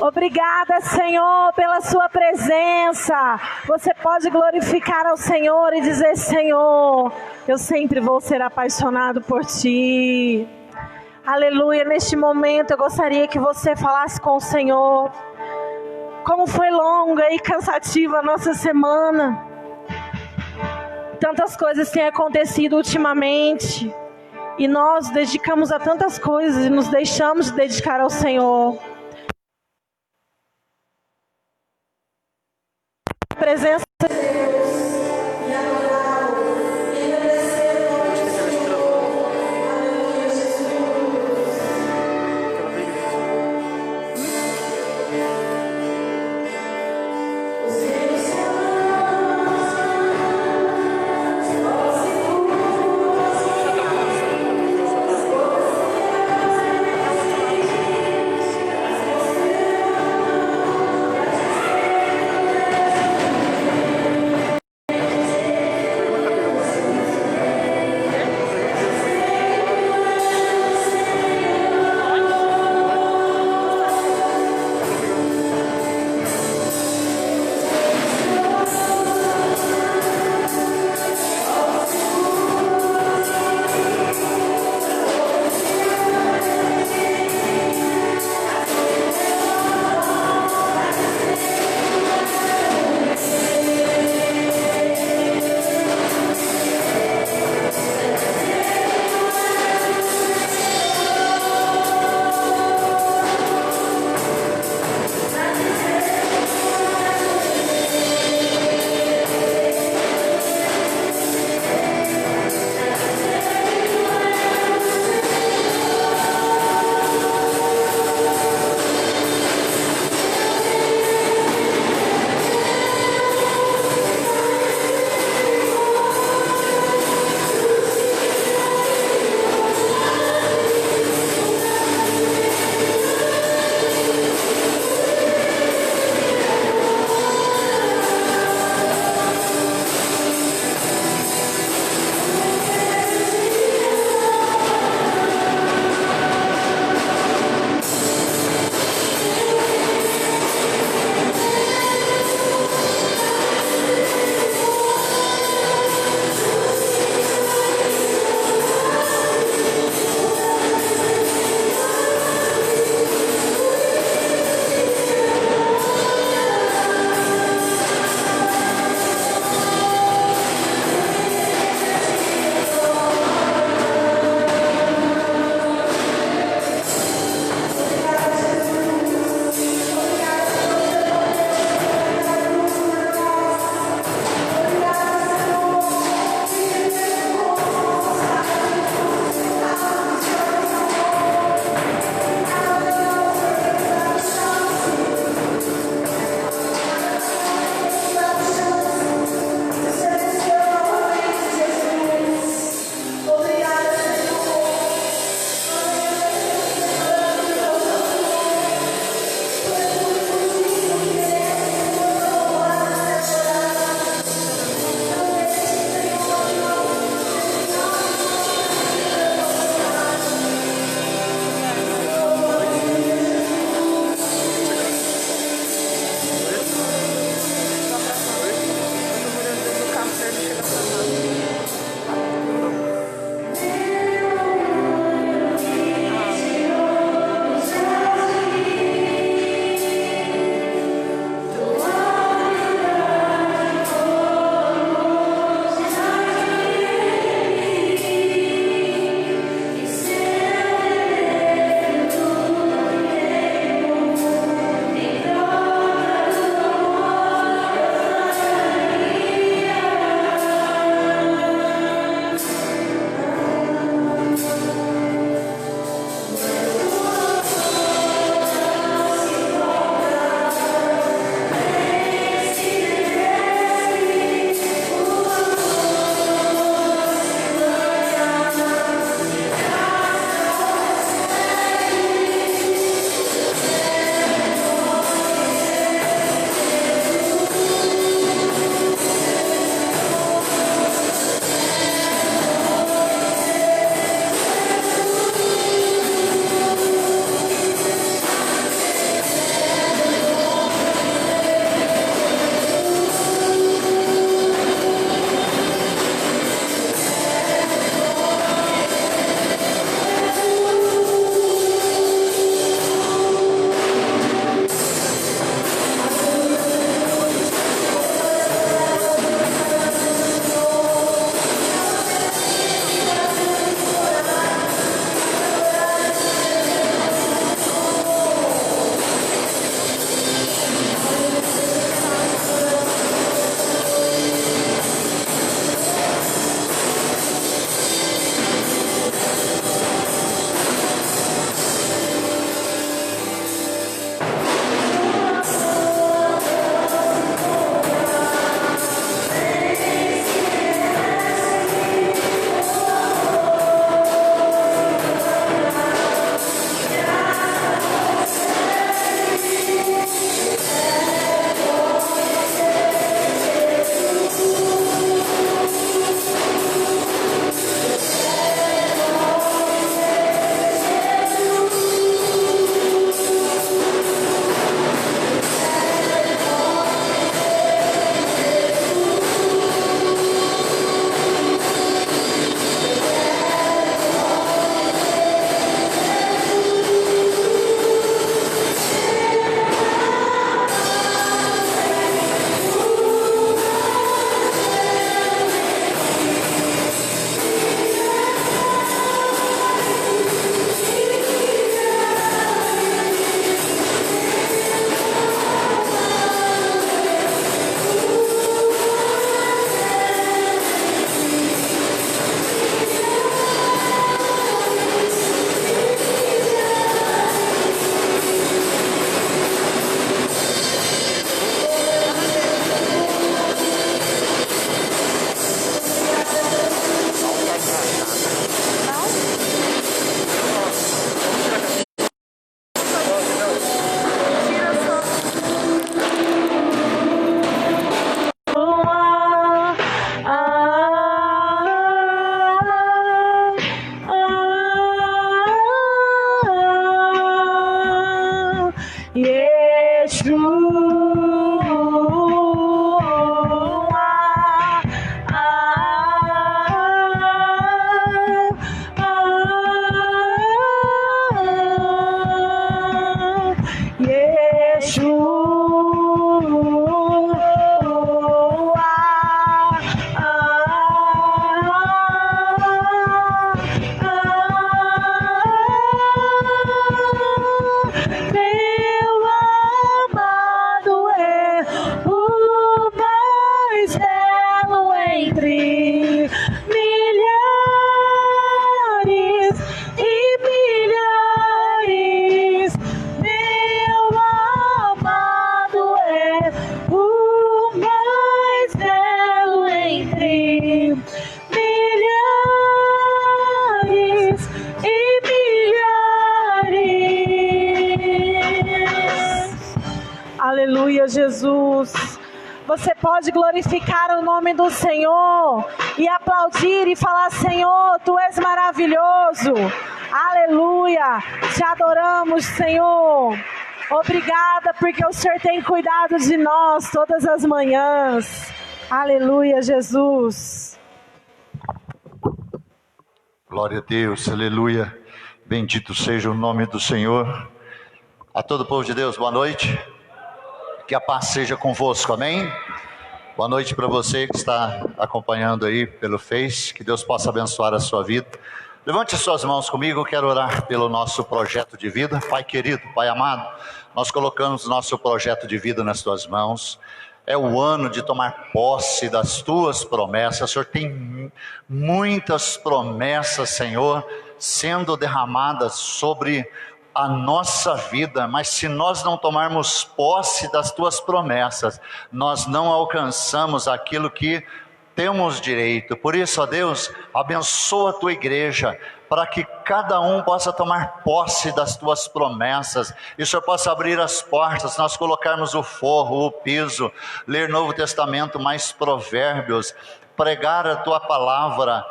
Obrigada, Senhor, pela sua presença. Você pode glorificar ao Senhor e dizer: Senhor, eu sempre vou ser apaixonado por Ti. Aleluia. Neste momento eu gostaria que você falasse com o Senhor. Como foi longa e cansativa a nossa semana. Tantas coisas têm acontecido ultimamente. E nós dedicamos a tantas coisas e nos deixamos de dedicar ao Senhor. A presença de Deus e adorá-lo e agradecer o nome do Senhor. Aleluia, Jesus. Os seus céus, belo entre milhares e milhares. Meu amado é o mais belo entre milhares e milhares. Aleluia, Jesus. Você pode glorificar o nome do Senhor e aplaudir e falar: Senhor, Tu és maravilhoso. Aleluia. Te adoramos, Senhor. Obrigada porque o Senhor tem cuidado de nós todas as manhãs. Aleluia, Jesus. Glória a Deus, aleluia. Bendito seja o nome do Senhor. A todo o povo de Deus, boa noite. Que a paz seja convosco, amém? Boa noite para você que está acompanhando aí pelo Face. Que Deus possa abençoar a sua vida. Levante suas mãos comigo, eu quero orar pelo nosso projeto de vida. Pai querido, Pai amado, nós colocamos nosso projeto de vida nas tuas mãos. É o ano de tomar posse das tuas promessas. O Senhor tem muitas promessas, Senhor, sendo derramadas sobre a nossa vida, mas se nós não tomarmos posse das tuas promessas, nós não alcançamos aquilo que temos direito. Por isso, ó Deus, abençoa a tua igreja, para que cada um possa tomar posse das tuas promessas, e o Senhor possa abrir as portas, nós colocarmos o forro, o piso, ler Novo Testamento, mais provérbios, pregar a tua palavra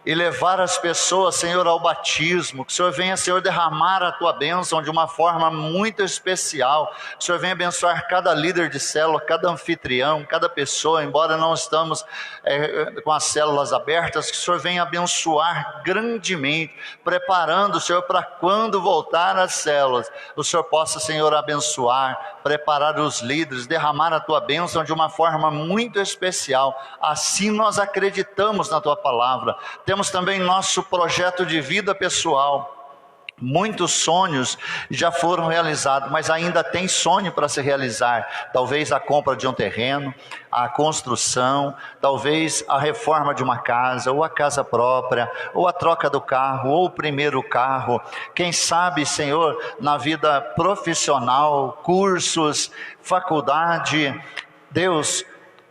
e levar as pessoas, Senhor, ao batismo. Que o Senhor venha, Senhor, derramar a tua bênção de uma forma muito especial. Que o Senhor venha abençoar cada líder de célula, cada anfitrião, cada pessoa, embora não estamos com as células abertas. Que o Senhor venha abençoar grandemente, preparando, Senhor, para quando voltar às células, o Senhor possa, Senhor, abençoar, preparar os líderes, derramar a tua bênção de uma forma muito especial. Assim nós acreditamos na tua palavra. Temos também nosso projeto de vida pessoal. Muitos sonhos já foram realizados, mas ainda tem sonho para se realizar. Talvez a compra de um terreno, a construção, talvez a reforma de uma casa, ou a casa própria, ou a troca do carro, ou o primeiro carro. Quem sabe, Senhor, na vida profissional, cursos, faculdade. Deus,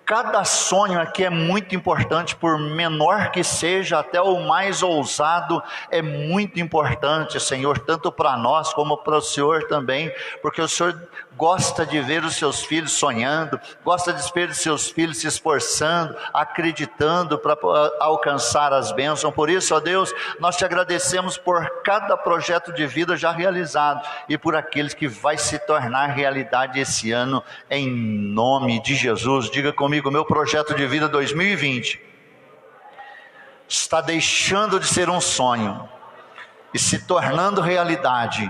cada sonho aqui é muito importante, por menor que seja, até o mais ousado é muito importante, Senhor, tanto para nós como para o Senhor também, porque o Senhor gosta de ver os seus filhos sonhando, gosta de ver os seus filhos se esforçando, acreditando para alcançar as bênçãos. Por isso, ó Deus, nós te agradecemos por cada projeto de vida já realizado e por aqueles que vai se tornar realidade esse ano, em nome de Jesus. Diga comigo: meu projeto de vida 2020 está deixando de ser um sonho e se tornando realidade,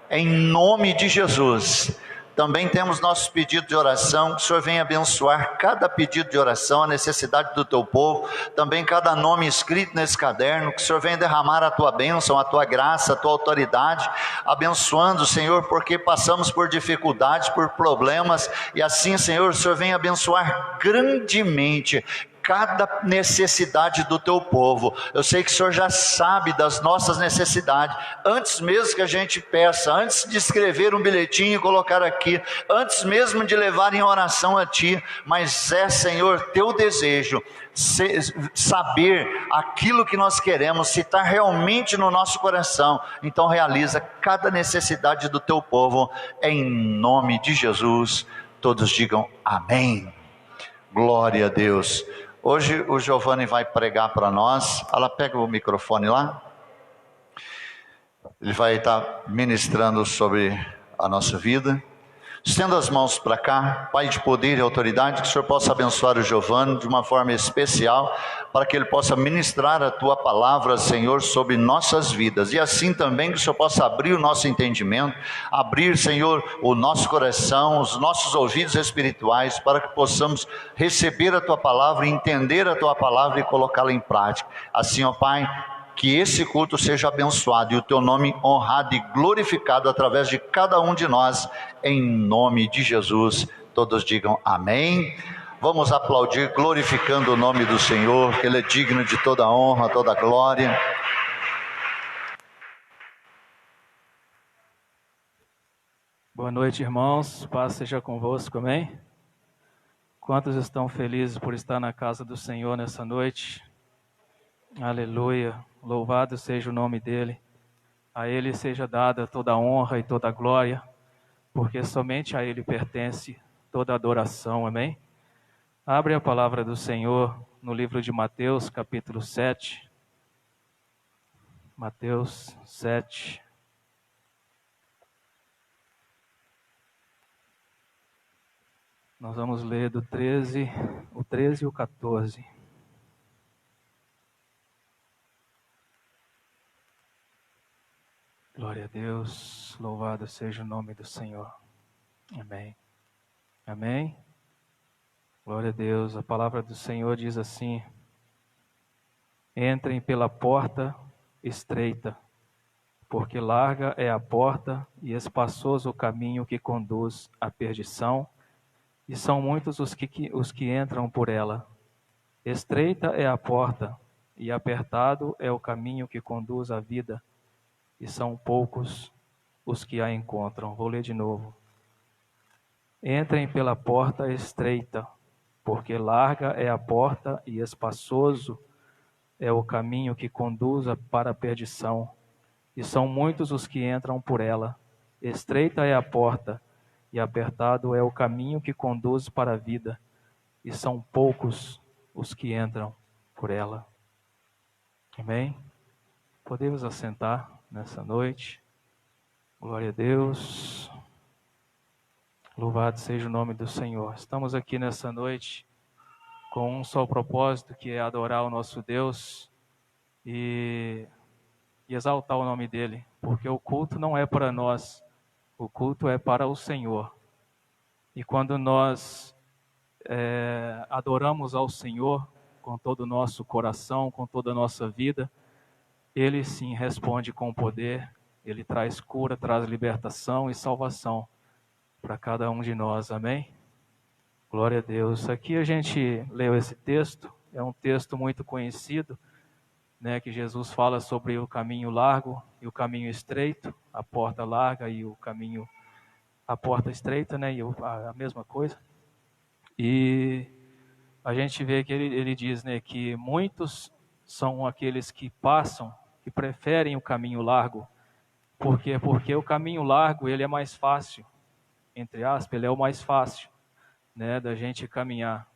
em nome de Jesus. Também temos nosso pedido de oração. Que o Senhor venha abençoar cada pedido de oração, a necessidade do teu povo, também cada nome escrito nesse caderno. Que o Senhor venha derramar a tua bênção, a tua graça, a tua autoridade, abençoando, Senhor, porque passamos por dificuldades, por problemas, e assim, Senhor, o Senhor venha abençoar grandemente cada necessidade do teu povo. Eu sei que o Senhor já sabe das nossas necessidades, antes mesmo que a gente peça, antes de escrever um bilhetinho e colocar aqui, antes mesmo de levar em oração a Ti. Mas é, Senhor, Teu desejo saber aquilo que nós queremos, se está realmente no nosso coração. Então realiza cada necessidade do Teu povo, em nome de Jesus. Todos digam amém. Glória a Deus. Hoje o Giovanni vai pregar para nós. Ela pega o microfone lá. Ele vai estar ministrando sobre a nossa vida. Estenda as mãos para cá. Pai de poder e autoridade, que o Senhor possa abençoar o Giovanni de uma forma especial, para que ele possa ministrar a Tua palavra, Senhor, sobre nossas vidas. E assim também que o Senhor possa abrir o nosso entendimento, abrir, Senhor, o nosso coração, os nossos ouvidos espirituais, para que possamos receber a Tua palavra, entender a Tua palavra e colocá-la em prática. Assim, ó Pai, que esse culto seja abençoado e o Teu nome honrado e glorificado através de cada um de nós, em nome de Jesus. Todos digam amém. Vamos aplaudir, glorificando o nome do Senhor, que Ele é digno de toda honra, toda glória. Boa noite, irmãos. Paz seja convosco, amém? Quantos estão felizes por estar na casa do Senhor nessa noite? Aleluia. Louvado seja o nome dEle. A Ele seja dada toda a honra e toda a glória, porque somente a Ele pertence toda a adoração, amém? Abre a palavra do Senhor no livro de Mateus, capítulo 7. Mateus 7. Nós vamos ler o 13 e o 14. Glória a Deus, louvado seja o nome do Senhor. Amém. Amém. Glória a Deus, a palavra do Senhor diz assim: entrem pela porta estreita, porque larga é a porta e espaçoso o caminho que conduz à perdição, e são muitos os que entram por ela. Estreita é a porta e apertado é o caminho que conduz à vida, e são poucos os que a encontram. Vou ler de novo. Entrem pela porta estreita, porque larga é a porta e espaçoso é o caminho que conduz para a perdição, e são muitos os que entram por ela. Estreita é a porta e apertado é o caminho que conduz para a vida, e são poucos os que entram por ela. Amém? Podemos assentar nessa noite. Glória a Deus. Louvado seja o nome do Senhor. Estamos aqui nessa noite com um só propósito, que é adorar o nosso Deus e exaltar o nome dEle, porque o culto não é para nós, o culto é para o Senhor. E quando nós adoramos ao Senhor com todo o nosso coração, com toda a nossa vida, Ele sim responde com poder, Ele traz cura, traz libertação e salvação para cada um de nós, amém? Glória a Deus. Aqui a gente leu esse texto, é um texto muito conhecido, né, que Jesus fala sobre o caminho largo e o caminho estreito, a porta larga e o caminho, a porta estreita, né, e a mesma coisa. E a gente vê que ele diz, né, que muitos são aqueles que passam, que preferem o caminho largo. Por quê? Porque o caminho largo, ele é mais fácil, entre aspas, ele é o mais fácil, né, da gente caminhar.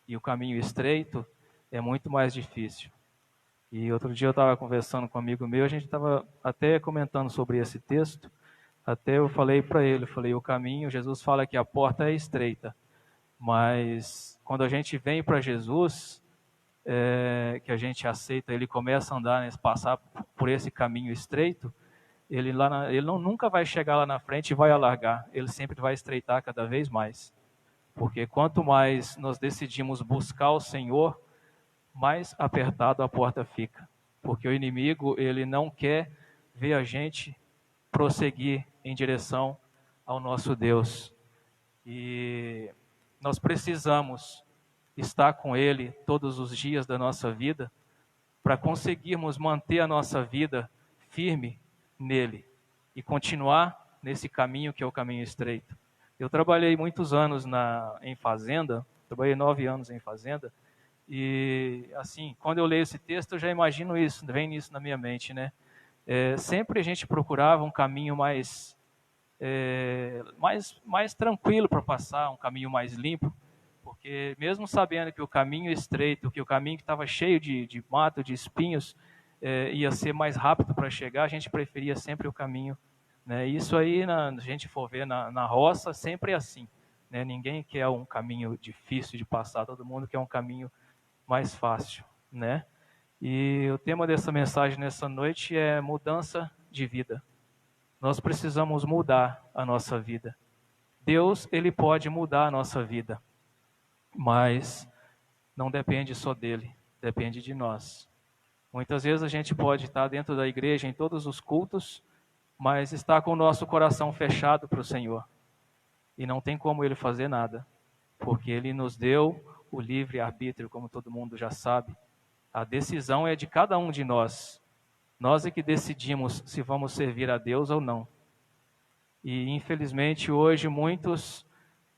E o caminho estreito é muito mais difícil. E outro dia eu estava conversando com um amigo meu, a gente estava até comentando sobre esse texto, até eu falei para ele, o caminho, Jesus fala que a porta é estreita, mas quando a gente vem para Jesus, que a gente aceita, ele começa a andar, passar por esse caminho estreito, ele nunca vai chegar lá na frente e vai alargar, ele sempre vai estreitar cada vez mais. Porque quanto mais nós decidimos buscar o Senhor, mais apertado a porta fica. Porque o inimigo, ele não quer ver a gente prosseguir em direção ao nosso Deus. E nós precisamos estar com Ele todos os dias da nossa vida para conseguirmos manter a nossa vida firme nele e continuar nesse caminho que é o caminho estreito. Eu trabalhei muitos anos em fazenda, trabalhei 9 anos em fazenda, e assim, quando eu leio esse texto, eu já imagino isso, vem isso na minha mente, né? Sempre a gente procurava um caminho mais tranquilo para passar, um caminho mais limpo, porque mesmo sabendo que o caminho estreito, que o caminho que estava cheio de mato, de espinhos, ia ser mais rápido para chegar, a gente preferia sempre o caminho, né? Isso aí, a gente for ver na roça, sempre é assim, né? Ninguém quer um caminho difícil de passar, todo mundo quer um caminho mais fácil, né? E o tema dessa mensagem nessa noite é mudança de vida. Nós precisamos mudar a nossa vida. Deus, Ele pode mudar a nossa vida, mas não depende só dEle, depende de nós. Muitas vezes a gente pode estar dentro da igreja em todos os cultos, mas está com o nosso coração fechado para o Senhor. E não tem como Ele fazer nada. porque Ele nos deu o livre-arbítrio, como todo mundo já sabe. A decisão é de cada um de nós. Nós é que decidimos se vamos servir a Deus ou não. E, infelizmente, hoje muitos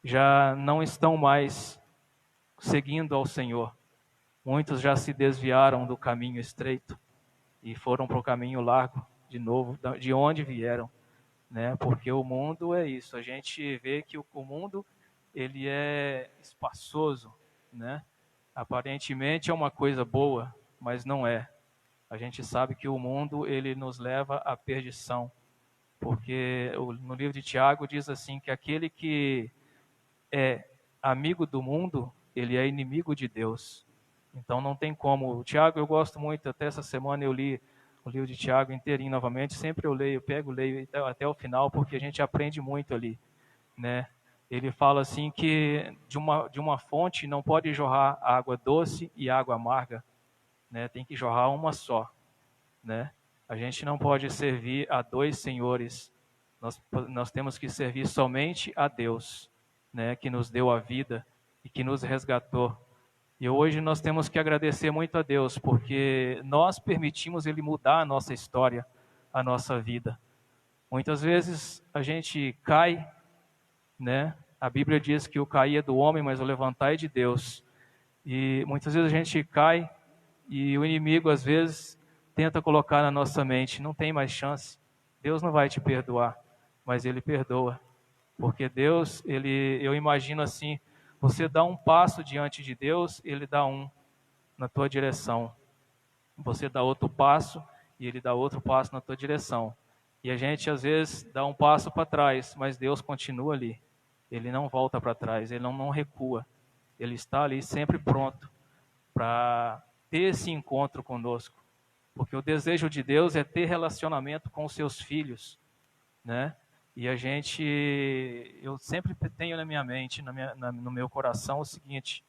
já não estão mais seguindo ao Senhor. Muitos já se desviaram do caminho estreito e foram para o caminho largo de novo, de onde vieram, né? Porque o mundo é isso. A gente vê que o mundo ele é espaçoso, né? Aparentemente é uma coisa boa, mas não é. A gente sabe que o mundo ele nos leva à perdição, porque no livro de Tiago diz assim que aquele que é amigo do mundo, ele é inimigo de Deus. Então não tem como. O Tiago eu gosto muito, até essa semana eu li o livro de Tiago inteirinho novamente, sempre eu leio, leio até o final, porque a gente aprende muito ali, né? Ele fala assim que de uma fonte não pode jorrar água doce e água amarga, né? Tem que jorrar uma só, né? A gente não pode servir a dois senhores. Nós temos que servir somente a Deus, né? Que nos deu a vida e que nos resgatou. E hoje nós temos que agradecer muito a Deus, porque nós permitimos Ele mudar a nossa história, a nossa vida. Muitas vezes a gente cai, né? A Bíblia diz que o cair é do homem, mas o levantar é de Deus. E muitas vezes a gente cai e o inimigo às vezes tenta colocar na nossa mente, não tem mais chance. Deus não vai te perdoar, mas Ele perdoa. Porque Deus, eu imagino assim, você dá um passo diante de Deus, Ele dá um na tua direção. Você dá outro passo e Ele dá outro passo na tua direção. E a gente às vezes dá um passo para trás, mas Deus continua ali. Ele não volta para trás, Ele não recua. Ele está ali sempre pronto para ter esse encontro conosco. Porque o desejo de Deus é ter relacionamento com os seus filhos, né? E eu sempre tenho na minha mente, no meu coração o seguinte: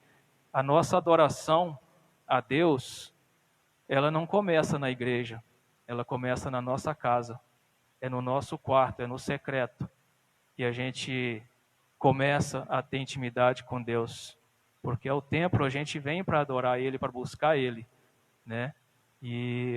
a nossa adoração a Deus, ela não começa na igreja, ela começa na nossa casa, é no nosso quarto, é no secreto, que a gente começa a ter intimidade com Deus, porque ao templo a gente vem para adorar Ele, para buscar Ele, né?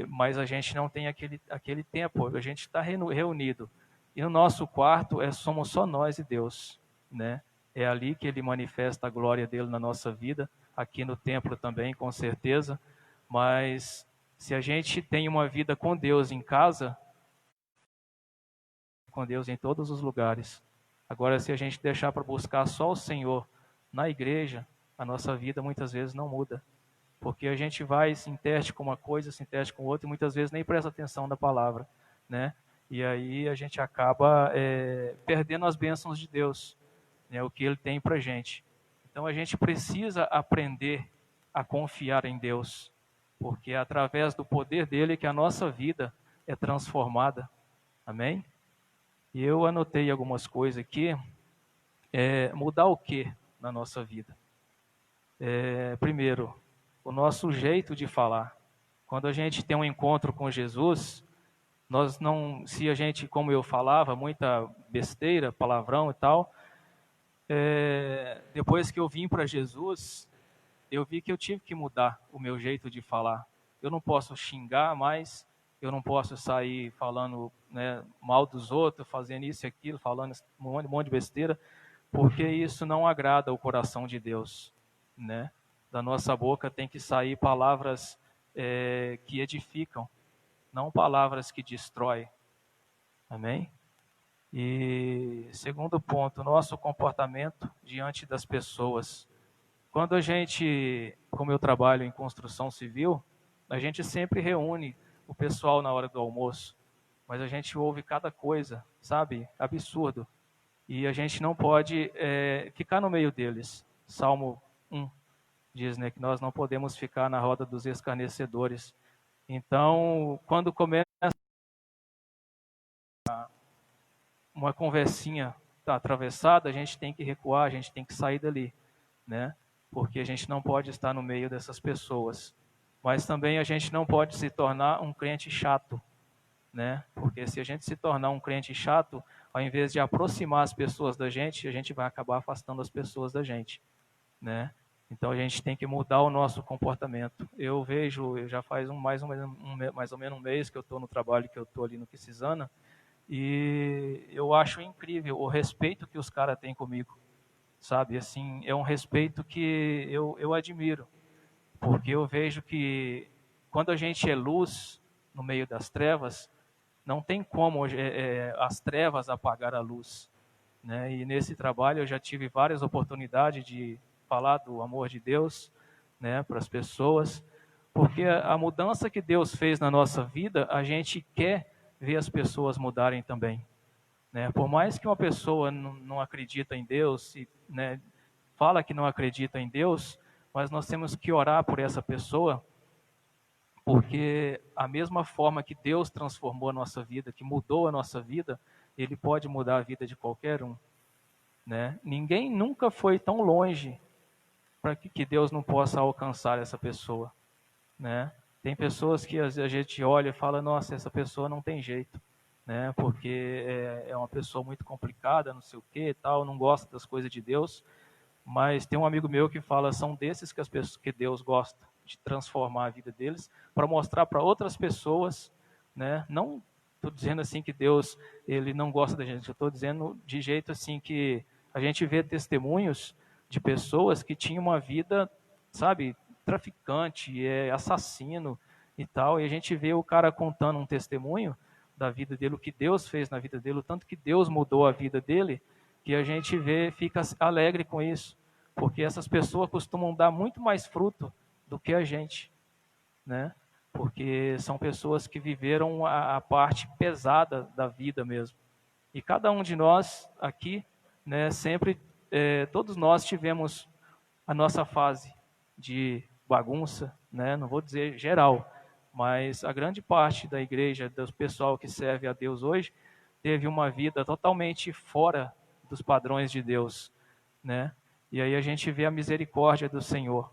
Mas a gente não tem aquele tempo, a gente está reunido. E no nosso quarto somos só nós e Deus, né? É ali que Ele manifesta a glória dele na nossa vida, aqui no templo também, com certeza. Mas se a gente tem uma vida com Deus em casa, com Deus em todos os lugares. Agora, se a gente deixar para buscar só o Senhor na igreja, a nossa vida muitas vezes não muda. Porque a gente vai, se interte com uma coisa, se interte com outra, e muitas vezes nem presta atenção na palavra, né? E aí a gente acaba perdendo as bênçãos de Deus, né? O que Ele tem para a gente. Então a gente precisa aprender a confiar em Deus, porque é através do poder dEle que a nossa vida é transformada. Amém? E eu anotei algumas coisas aqui. Mudar o que na nossa vida? Primeiro, o nosso jeito de falar. Quando a gente tem um encontro com Jesus, se a gente, como eu falava, muita besteira, palavrão e tal, depois que eu vim para Jesus, eu vi que eu tive que mudar o meu jeito de falar. Eu não posso xingar mais, eu não posso sair falando, né, mal dos outros, fazendo isso e aquilo, falando um monte de besteira, porque isso não agrada o coração de Deus, né? Da nossa boca tem que sair palavras que edificam, não palavras que destroem. Amém? E segundo ponto, nosso comportamento diante das pessoas. Quando a gente, como eu trabalho em construção civil, a gente sempre reúne o pessoal na hora do almoço, mas a gente ouve cada coisa, sabe? Absurdo. E a gente não pode ficar no meio deles. Salmo 1 diz, né, que nós não podemos ficar na roda dos escarnecedores. Então, quando começa uma conversinha atravessada, a gente tem que recuar, a gente tem que sair dali, né? Porque a gente não pode estar no meio dessas pessoas. Mas também a gente não pode se tornar um crente chato, né? Porque se a gente se tornar um crente chato, ao invés de aproximar as pessoas da gente, a gente vai acabar afastando as pessoas da gente, né? Então a gente tem que mudar o nosso comportamento. Eu já faz mais ou menos um mês que eu estou no trabalho, que eu estou ali no Quisizana, e eu acho incrível o respeito que os caras têm comigo, sabe? Assim, é um respeito que eu admiro, porque eu vejo que quando a gente é luz no meio das trevas, não tem como as trevas apagar a luz, né? E nesse trabalho eu já tive várias oportunidades de falar do amor de Deus, né, para as pessoas, porque a mudança que Deus fez na nossa vida, a gente quer ver as pessoas mudarem também, né? Por mais que uma pessoa não acredita em Deus, né, fala que não acredita em Deus, mas nós temos que orar por essa pessoa, porque a mesma forma que Deus transformou a nossa vida, que mudou a nossa vida, Ele pode mudar a vida de qualquer um, né? Ninguém nunca foi tão longe para que Deus não possa alcançar essa pessoa, né? Tem pessoas que às vezes a gente olha e fala, nossa, essa pessoa não tem jeito, né? Porque é uma pessoa muito complicada, não sei o que, tal, não gosta das coisas de Deus. Mas tem um amigo meu que fala, são desses que Deus gosta de transformar a vida deles, para mostrar para outras pessoas, né? Não estou dizendo assim que Deus ele não gosta da gente, eu estou dizendo de jeito assim que a gente vê testemunhos de pessoas que tinham uma vida, sabe, traficante, assassino e tal, e a gente vê o cara contando um testemunho da vida dele, o que Deus fez na vida dele, o tanto que Deus mudou a vida dele, que a gente vê, fica alegre com isso, porque essas pessoas costumam dar muito mais fruto do que a gente, né? Porque são pessoas que viveram a parte pesada da vida mesmo. E cada um de nós aqui, né, sempre, todos nós tivemos a nossa fase de bagunça, né? Não vou dizer geral, mas a grande parte da igreja, do pessoal que serve a Deus hoje, teve uma vida totalmente fora dos padrões de Deus, né? E aí a gente vê a misericórdia do Senhor,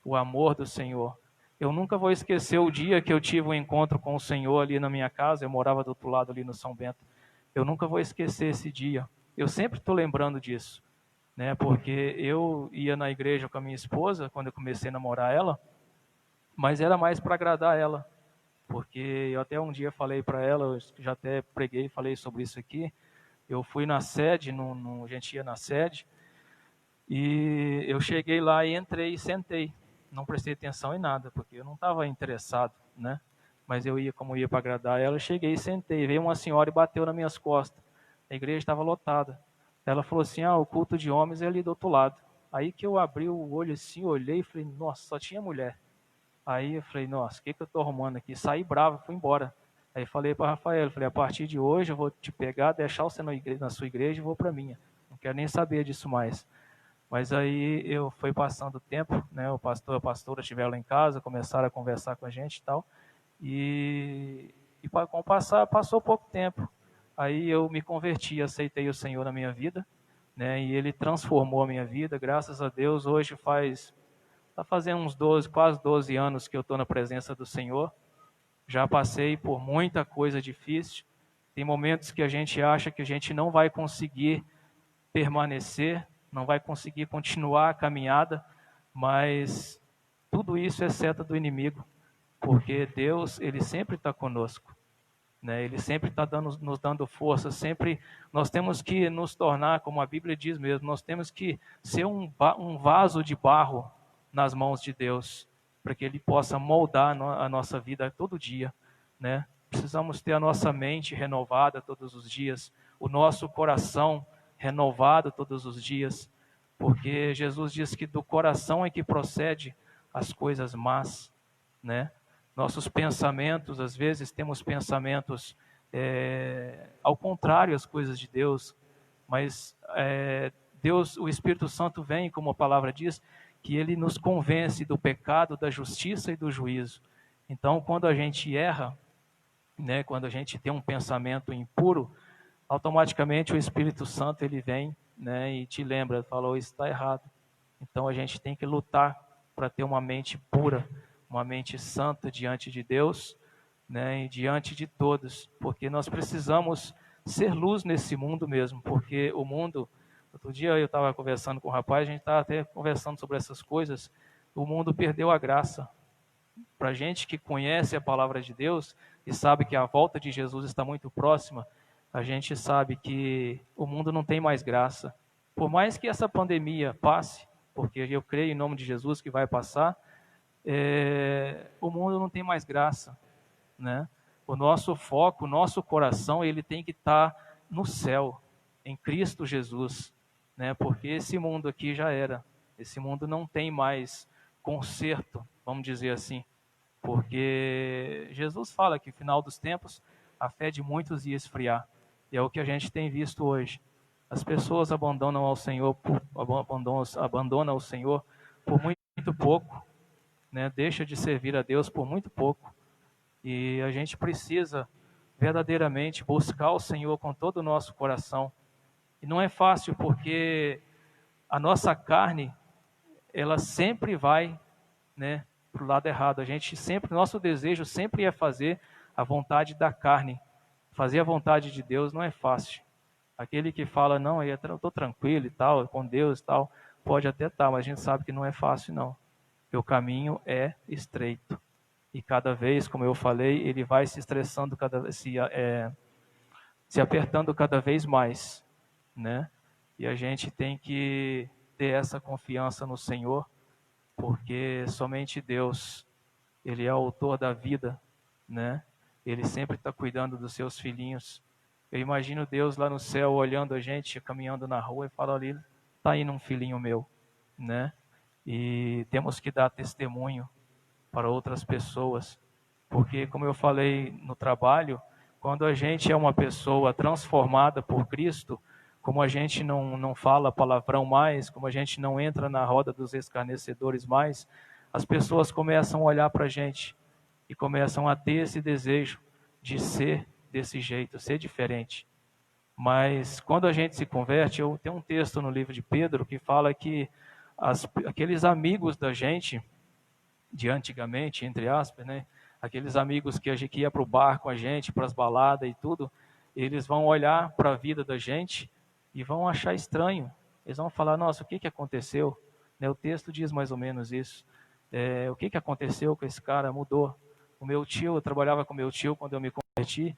o amor do Senhor. Eu nunca vou esquecer o dia que eu tive um encontro com o Senhor ali na minha casa, eu morava do outro lado ali no São Bento. Eu nunca vou esquecer esse dia. Eu sempre estou lembrando disso, né? Porque eu ia na igreja com a minha esposa, quando eu comecei a namorar ela, mas era mais para agradar ela. Porque eu até um dia falei para ela, eu já até preguei, falei sobre isso aqui. Eu fui na sede, a gente ia na sede, e eu cheguei lá e entrei e sentei. Não prestei atenção em nada, porque eu não estava interessado, né? Mas eu ia, como ia para agradar ela, eu cheguei e sentei. Veio uma senhora e bateu nas minhas costas. A igreja estava lotada. Ela falou assim, o culto de homens é ali do outro lado. Aí que eu abri o olho assim, olhei e falei, nossa, só tinha mulher. Aí eu falei, nossa, o que eu estou arrumando aqui? Saí bravo, fui embora. Aí falei para Rafael, falei, a partir de hoje eu vou te pegar, deixar você na sua igreja e vou para a minha. Não quero nem saber disso mais. Mas aí eu fui passando o tempo, né? O pastor, a pastora estiveram lá em casa, começaram a conversar com a gente e tal. E com o passar, passou pouco tempo. Aí eu me converti, aceitei o Senhor na minha vida, né? E Ele transformou a minha vida, graças a Deus. Hoje está fazendo uns quase 12 anos que eu estou na presença do Senhor. Já passei por muita coisa difícil. Tem momentos que a gente acha que a gente não vai conseguir permanecer, não vai conseguir continuar a caminhada, mas tudo isso é seta do inimigo, porque Deus, Ele sempre está conosco, né? Ele sempre está nos dando força, sempre nós temos que nos tornar, como a Bíblia diz mesmo, nós temos que ser um vaso de barro nas mãos de Deus, para que Ele possa moldar a nossa vida todo dia, né? Precisamos ter a nossa mente renovada todos os dias, o nosso coração renovado todos os dias, porque Jesus diz que do coração é que procede as coisas más, né? Nossos pensamentos, às vezes temos pensamentos ao contrário às coisas de Deus, mas Deus, o Espírito Santo vem, como a palavra diz, que Ele nos convence do pecado, da justiça e do juízo. Então, quando a gente erra, né, quando a gente tem um pensamento impuro, automaticamente o Espírito Santo ele vem, né, e te lembra, falou, isso está errado. Então a gente tem que lutar para ter uma mente pura, uma mente santa diante de Deus, né, e diante de todos, porque nós precisamos ser luz nesse mundo mesmo, porque o mundo, Outro dia eu estava conversando com o rapaz, a gente estava até conversando sobre essas coisas. O mundo perdeu a graça. Para a gente que conhece a palavra de Deus e sabe que a volta de Jesus está muito próxima, a gente sabe que o mundo não tem mais graça. Por mais que essa pandemia passe, porque eu creio em nome de Jesus que vai passar, o mundo não tem mais graça, né? O nosso foco, o nosso coração, ele tem que estar no céu, em Cristo Jesus, né? Porque esse mundo aqui já era. Esse mundo não tem mais conserto, vamos dizer assim. Porque Jesus fala que no final dos tempos a fé de muitos ia esfriar. E é o que a gente tem visto hoje. As pessoas abandonam o Senhor por muito pouco, né? Deixa de servir a Deus por muito pouco. E a gente precisa verdadeiramente buscar o Senhor com todo o nosso coração. E não é fácil, porque a nossa carne, ela sempre vai, né, para o lado errado. Nosso desejo sempre é fazer a vontade da carne. Fazer a vontade de Deus não é fácil. Aquele que fala, não, eu estou tranquilo e tal, com Deus e tal, pode até estar, mas a gente sabe que não é fácil não. Porque o caminho é estreito. E cada vez, como eu falei, ele vai se estressando, se apertando cada vez mais, né? E a gente tem que ter essa confiança no Senhor, porque somente Deus, Ele é o autor da vida, né? Ele sempre está cuidando dos seus filhinhos. Eu imagino Deus lá no céu olhando a gente, caminhando na rua e fala ali, está indo um filhinho meu, né? E temos que dar testemunho para outras pessoas, porque como eu falei no trabalho, quando a gente é uma pessoa transformada por Cristo, como a gente não fala palavrão mais, como a gente não entra na roda dos escarnecedores mais, as pessoas começam a olhar para a gente e começam a ter esse desejo de ser desse jeito, ser diferente. Mas quando a gente se converte, eu tenho um texto no livro de Pedro que fala que aqueles amigos da gente, de antigamente, entre aspas, né? Aqueles amigos que ia para o bar com a gente, para as baladas e tudo, eles vão olhar para a vida da gente e vão achar estranho. Eles vão falar, nossa, o que aconteceu? Né, o texto diz mais ou menos isso. O que aconteceu com esse cara? Mudou. O meu tio, eu trabalhava com meu tio quando eu me converti,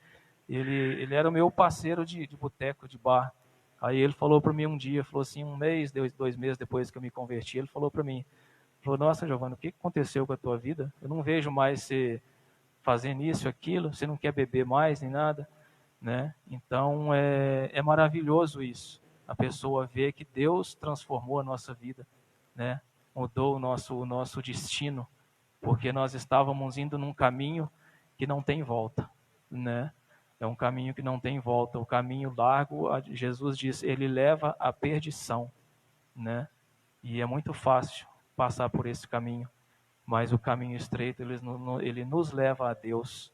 ele era o meu parceiro de boteco, de bar. Aí ele falou para mim um dia, falou assim, 1 mês, 2 meses depois que eu me converti, ele falou para mim, falou, nossa, Giovana, o que aconteceu com a tua vida? Eu não vejo mais você fazendo isso, aquilo, você não quer beber mais, nem nada, né? Então, é maravilhoso isso. A pessoa vê que Deus transformou a nossa vida, né? Mudou o nosso destino, porque nós estávamos indo num caminho que não tem volta, né? É um caminho que não tem volta. O caminho largo, Jesus diz, ele leva à perdição, né? E é muito fácil passar por esse caminho, mas o caminho estreito, ele nos leva a Deus,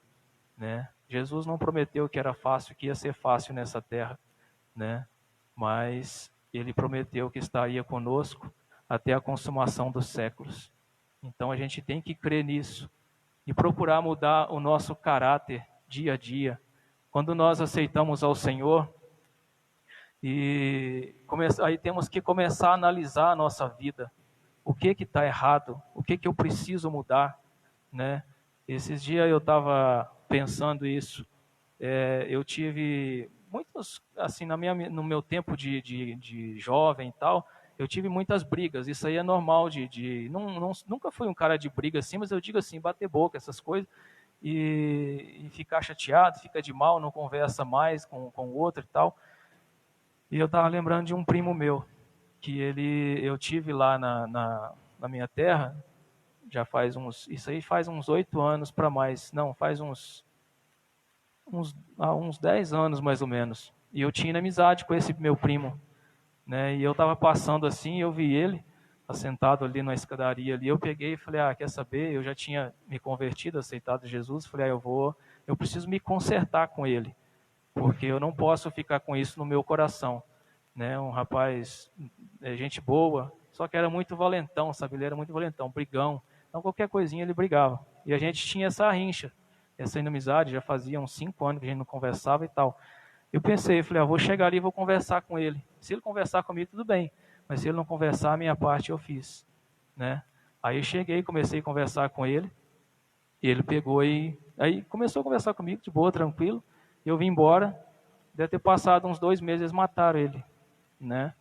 né? Jesus não prometeu que era fácil, que ia ser fácil nessa terra, né? Mas ele prometeu que estaria conosco até a consumação dos séculos. Então a gente tem que crer nisso e procurar mudar o nosso caráter dia a dia. Quando nós aceitamos ao Senhor, aí temos que começar a analisar a nossa vida. O que está errado? O que eu preciso mudar? Né? Esses dias eu estava pensando isso. Eu tive muitos, assim, no meu tempo de jovem e tal, eu tive muitas brigas. Isso aí é normal. Nunca fui um cara de briga assim, mas eu digo assim, bater boca, essas coisas. E ficar chateado, fica de mal, não conversa mais com o outro e tal. E eu estava lembrando de um primo meu, que eu tive lá na minha terra, isso aí faz uns 8 anos para mais, não, faz uns 10 anos mais ou menos. E eu tinha amizade com esse meu primo, né? E eu estava passando assim, eu vi ele sentado ali na escadaria ali, eu peguei e falei, quer saber, eu já tinha me convertido, aceitado Jesus, falei, eu preciso me consertar com ele, porque eu não posso ficar com isso no meu coração, né? Um rapaz, gente boa, só que era muito valentão, sabe, ele era muito valentão, brigão, então qualquer coisinha ele brigava, e a gente tinha essa rincha, essa inimizade, já fazia uns 5 anos que a gente não conversava e tal, Eu pensei, falei, vou chegar ali e vou conversar com ele. Se ele conversar comigo, tudo bem. Mas se ele não conversar, a minha parte eu fiz, né? Aí eu cheguei, comecei a conversar com ele. E ele pegou e aí começou a conversar comigo, de boa, tranquilo. Eu vim embora. Deve ter passado uns 2 meses, eles mataram ele, né?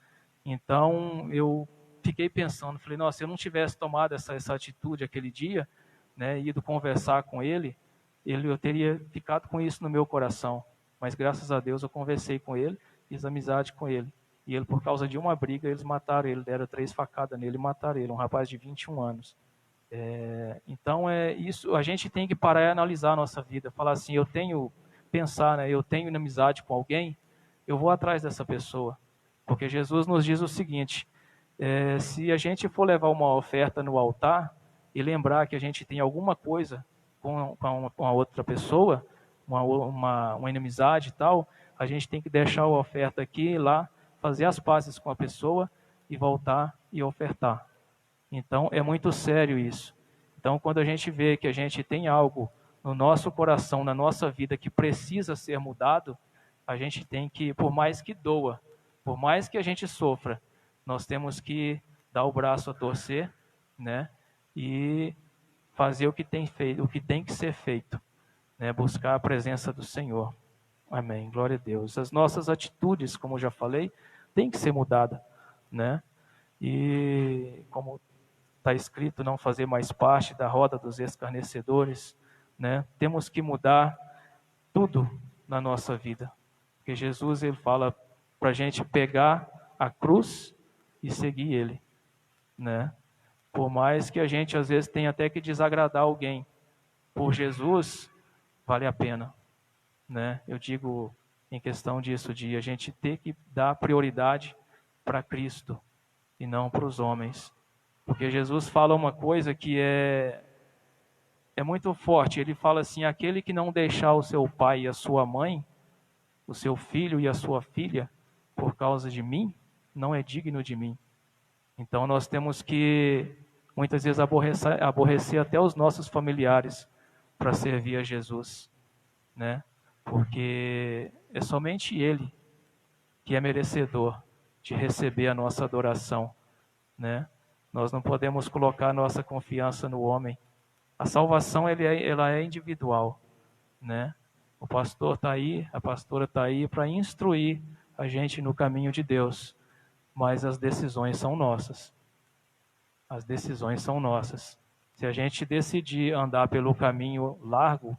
Então eu fiquei pensando, falei, nossa, se eu não tivesse tomado essa atitude aquele dia, né, ido conversar com ele, eu teria ficado com isso no meu coração. Mas graças a Deus eu conversei com ele, fiz amizade com ele. E ele, por causa de uma briga, eles mataram ele, deram 3 facadas nele e mataram ele, um rapaz de 21 anos. Então isso, a gente tem que parar e analisar a nossa vida, falar assim, eu tenho amizade com alguém, eu vou atrás dessa pessoa. Porque Jesus nos diz o seguinte, se a gente for levar uma oferta no altar e lembrar que a gente tem alguma coisa com a outra pessoa, uma inimizade e tal, a gente tem que deixar a oferta aqui e lá, fazer as pazes com a pessoa e voltar e ofertar. Então é muito sério isso. Então quando a gente vê que a gente tem algo no nosso coração, na nossa vida que precisa ser mudado, a gente tem que, por mais que doa, por mais que a gente sofra, nós temos que dar o braço a torcer, né? E fazer o que tem feito, o que tem que ser feito, né? Buscar a presença do Senhor. Amém. Glória a Deus. As nossas atitudes, como eu já falei, tem que ser mudada, né? E como está escrito, não fazer mais parte da roda dos escarnecedores, né? Temos que mudar tudo na nossa vida, porque Jesus ele fala para a gente pegar a cruz e seguir Ele, né? Por mais que a gente às vezes tenha até que desagradar alguém, por Jesus vale a pena, né? Eu digo em questão disso, de a gente ter que dar prioridade para Cristo e não para os homens, porque Jesus fala uma coisa que é muito forte. Ele fala assim, aquele que não deixar o seu pai e a sua mãe, o seu filho e a sua filha, por causa de mim, não é digno de mim. Então nós temos que, muitas vezes, aborrecer até os nossos familiares para servir a Jesus, né? Porque é somente Ele que é merecedor de receber a nossa adoração, né? Nós não podemos colocar nossa confiança no homem. A salvação ela é individual, né? O pastor está aí, a pastora está aí para instruir a gente no caminho de Deus, mas as decisões são nossas. As decisões são nossas. Se a gente decidir andar pelo caminho largo,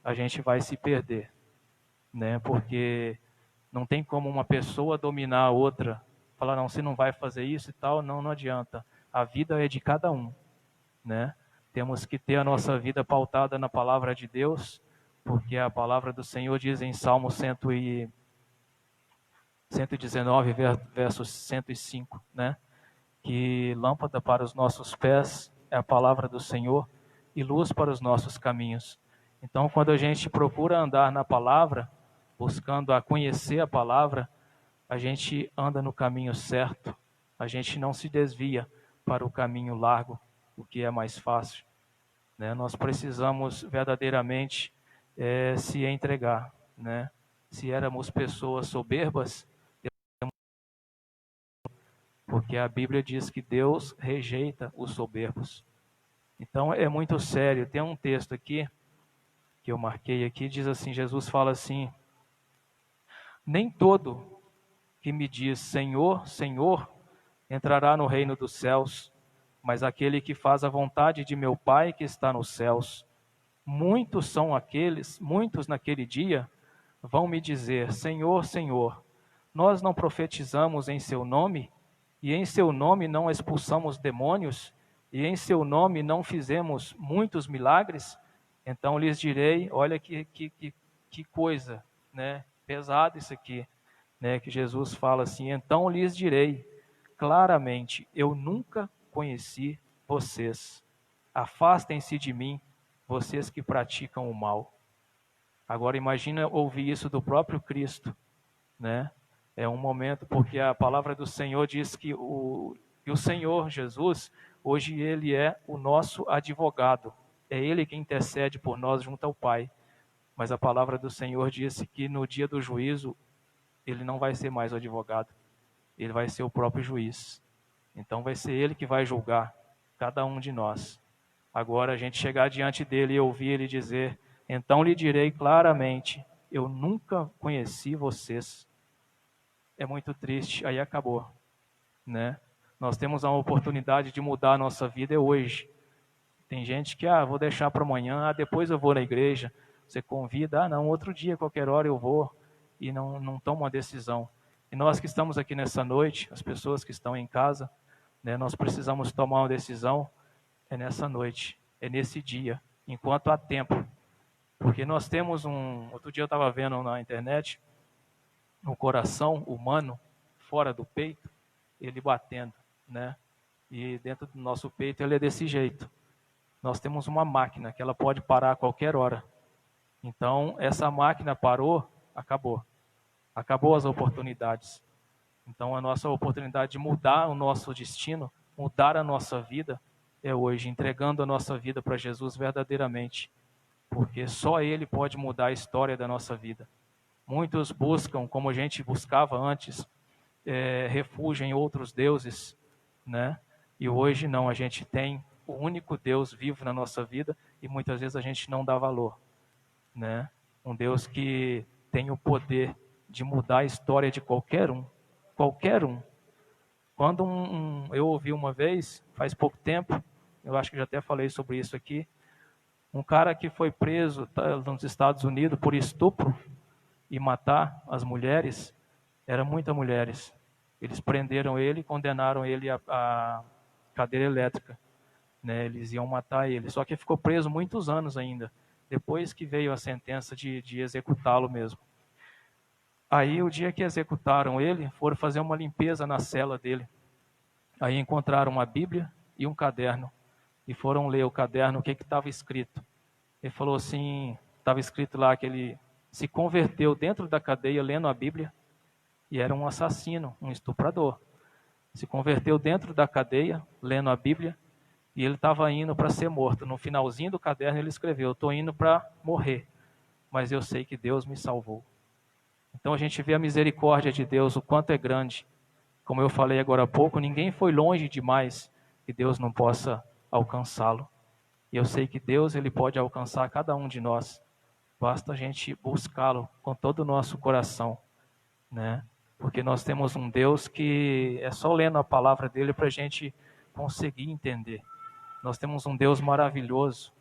a gente vai se perder, né? Porque não tem como uma pessoa dominar a outra, falar, não, você não vai fazer isso e tal, não adianta. A vida é de cada um, né? Temos que ter a nossa vida pautada na palavra de Deus, porque a palavra do Senhor diz em Salmo 119, verso 105, né? Que lâmpada para os nossos pés é a palavra do Senhor e luz para os nossos caminhos. Então, quando a gente procura andar na palavra, buscando a conhecer a palavra, a gente anda no caminho certo, a gente não se desvia para o caminho largo, o que é mais fácil, né? Nós precisamos verdadeiramente se entregar, né? Se éramos pessoas soberbas, porque a Bíblia diz que Deus rejeita os soberbos. Então é muito sério. Tem um texto aqui que eu marquei aqui, diz assim, Jesus fala assim: nem todo que me diz Senhor, Senhor, entrará no reino dos céus, mas aquele que faz a vontade de meu Pai que está nos céus. Muitos naquele dia vão me dizer, Senhor, Senhor, nós não profetizamos em seu nome, e em seu nome não expulsamos demônios, e em seu nome não fizemos muitos milagres? Então lhes direi, olha que coisa, né? Pesado isso aqui, né? Que Jesus fala assim, então lhes direi claramente, eu nunca conheci vocês, afastem-se de mim, vocês que praticam o mal. Agora imagina ouvir isso do próprio Cristo, né? É um momento, porque a palavra do Senhor diz que o Senhor Jesus, hoje Ele é o nosso advogado, é Ele que intercede por nós junto ao Pai. Mas a palavra do Senhor disse que no dia do juízo, ele não vai ser mais o advogado, ele vai ser o próprio juiz. Então vai ser ele que vai julgar cada um de nós. Agora a gente chegar diante dele e ouvir ele dizer: então lhe direi claramente, eu nunca conheci vocês. É muito triste, aí acabou, né? Nós temos a oportunidade de mudar a nossa vida hoje. Tem gente que, vou deixar para amanhã, depois eu vou na igreja. Você convida, não, outro dia, qualquer hora eu vou, e não toma uma decisão. E nós que estamos aqui nessa noite, as pessoas que estão em casa, né, nós precisamos tomar uma decisão, é nessa noite, é nesse dia, enquanto há tempo. Porque nós temos outro dia eu estava vendo na internet, o coração humano, fora do peito, ele batendo, né? E dentro do nosso peito ele é desse jeito. Nós temos uma máquina que ela pode parar a qualquer hora. Então, essa máquina parou, acabou. Acabou as oportunidades. Então, a nossa oportunidade de mudar o nosso destino, mudar a nossa vida, é hoje, entregando a nossa vida para Jesus verdadeiramente. Porque só Ele pode mudar a história da nossa vida. Muitos buscam, como a gente buscava antes, refúgio em outros deuses, né? E hoje não, a gente tem o único Deus vivo na nossa vida e muitas vezes a gente não dá valor, né? Um Deus que tem o poder de mudar a história de qualquer um. Qualquer um. Quando eu ouvi uma vez, faz pouco tempo, eu acho que já até falei sobre isso aqui, um cara que foi preso nos Estados Unidos por estupro e matar as mulheres, eram muitas mulheres. Eles prenderam ele e condenaram ele a cadeira elétrica, né? Eles iam matar ele, só que ficou preso muitos anos ainda, depois que veio a sentença de executá-lo mesmo. Aí, o dia que executaram ele, foram fazer uma limpeza na cela dele. Aí encontraram uma Bíblia e um caderno. E foram ler o caderno, o que estava escrito. Ele falou assim, estava escrito lá que ele se converteu dentro da cadeia lendo a Bíblia. E era um assassino, um estuprador. Se converteu dentro da cadeia, lendo a Bíblia. E ele estava indo para ser morto. No finalzinho do caderno ele escreveu: estou indo para morrer, mas eu sei que Deus me salvou. Então a gente vê a misericórdia de Deus, o quanto é grande. Como eu falei agora há pouco, ninguém foi longe demais que Deus não possa alcançá-lo. E eu sei que Deus, ele pode alcançar cada um de nós. Basta a gente buscá-lo com todo o nosso coração, né? Porque nós temos um Deus que é só lendo a palavra dele para a gente conseguir entender. Nós temos um Deus maravilhoso.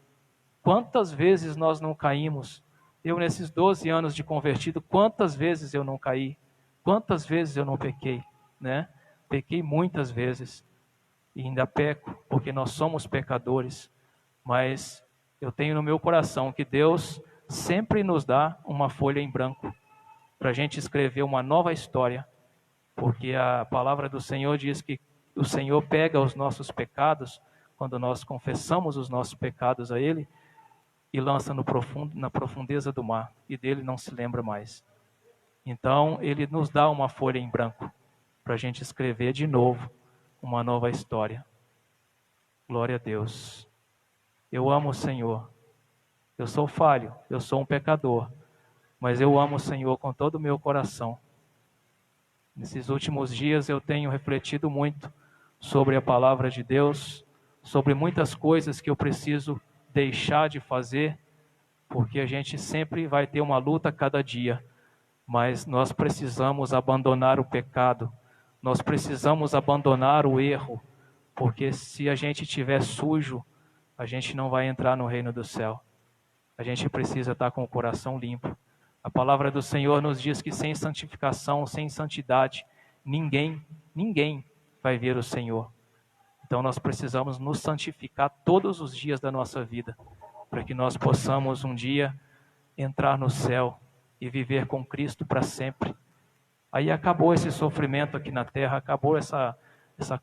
Quantas vezes nós não caímos? Eu, nesses 12 anos de convertido, quantas vezes eu não caí? Quantas vezes eu não pequei, né? Pequei muitas vezes. E ainda peco, porque nós somos pecadores. Mas eu tenho no meu coração que Deus sempre nos dá uma folha em branco para a gente escrever uma nova história. Porque a palavra do Senhor diz que o Senhor pega os nossos pecados, quando nós confessamos os nossos pecados a Ele, e lança na profundeza do mar, e dele não se lembra mais. Então, Ele nos dá uma folha em branco, para a gente escrever de novo uma nova história. Glória a Deus. Eu amo o Senhor. Eu sou falho, eu sou um pecador, mas eu amo o Senhor com todo o meu coração. Nesses últimos dias eu tenho refletido muito sobre a palavra de Deus, sobre muitas coisas que eu preciso deixar de fazer, porque a gente sempre vai ter uma luta a cada dia, mas nós precisamos abandonar o pecado, nós precisamos abandonar o erro, porque se a gente estiver sujo, a gente não vai entrar no reino do céu. A gente precisa estar com o coração limpo. A palavra do Senhor nos diz que sem santificação, sem santidade, ninguém vai ver o Senhor. Então nós precisamos nos santificar todos os dias da nossa vida, para que nós possamos um dia entrar no céu e viver com Cristo para sempre. Aí acabou esse sofrimento aqui na terra, acabou essa